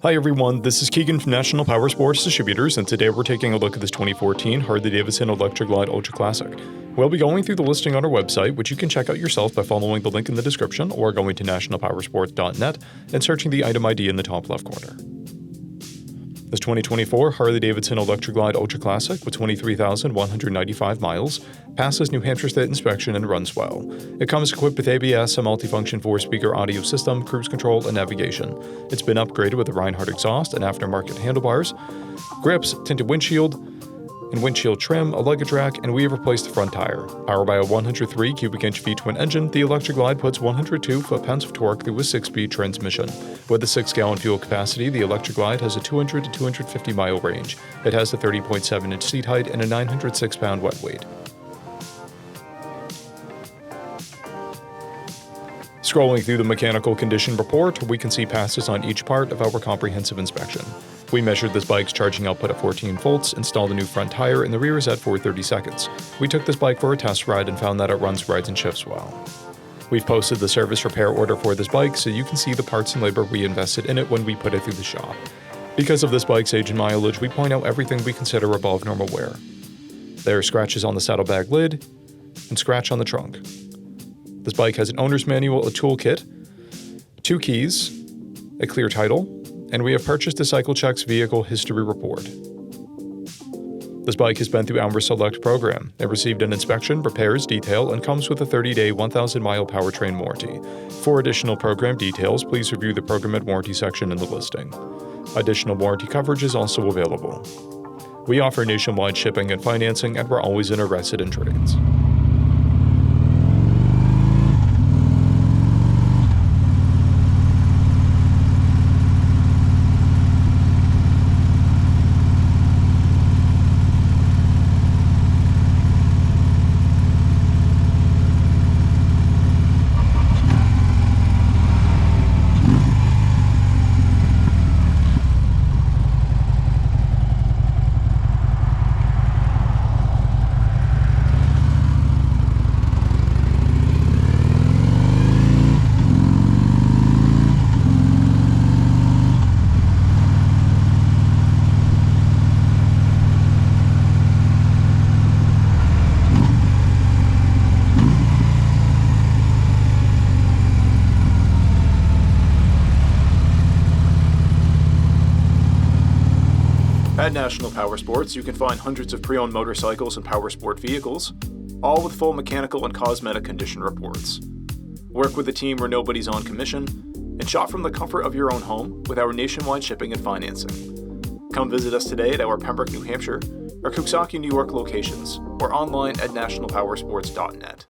Hi everyone, this is Keegan from National Powersports Distributors, and today we're taking a look at this 2014 Harley-Davidson Electra Glide Ultra Classic. We'll be going through the listing on our website, which you can check out yourself by following the link in the description or going to nationalpowersports.net and searching the item ID in the top left corner. This 2024 Harley-Davidson Electra Glide Ultra Classic with 23,195 miles passes New Hampshire State inspection and runs well. It comes equipped with ABS, a multifunction 4-speaker audio system, cruise control, and navigation. It's been upgraded with a Reinhardt exhaust and aftermarket handlebars, grips, tinted windshield, and windshield trim, a luggage rack, and we have replaced the front tire. Powered by a 103 cubic inch V-twin engine, the Electra Glide puts 102 foot-pounds of torque through a 6-speed transmission. With a 6-gallon fuel capacity, the Electra Glide has a 200 to 250 mile range. It has a 30.7 inch seat height and a 906 pound wet weight. Scrolling through the mechanical condition report, we can see passes on each part of our comprehensive inspection. We measured this bike's charging output at 14 volts, installed a new front tire, and the rear is at 430 seconds. We took this bike for a test ride and found that it runs, rides, and shifts well. We've posted the service repair order for this bike so you can see the parts and labor we invested in it when we put it through the shop. Because of this bike's age and mileage, we point out everything we consider above normal wear. There are scratches on the saddlebag lid and scratch on the trunk. This bike has an owner's manual, a toolkit, 2 keys, a clear title, and we have purchased a Cycle Checks vehicle history report. This bike has been through our Select program. It received an inspection, repairs, detail, and comes with a 30-day, 1,000-mile powertrain warranty. For additional program details, please review the program and warranty section in the listing. Additional warranty coverage is also available. We offer nationwide shipping and financing, and we're always interested in trades. At National Powersports, you can find hundreds of pre-owned motorcycles and powersport vehicles, all with full mechanical and cosmetic condition reports. Work with a team where nobody's on commission, and shop from the comfort of your own home with our nationwide shipping and financing. Come visit us today at our Pembroke, New Hampshire, or Coxsackie, New York locations, or online at nationalpowersports.net.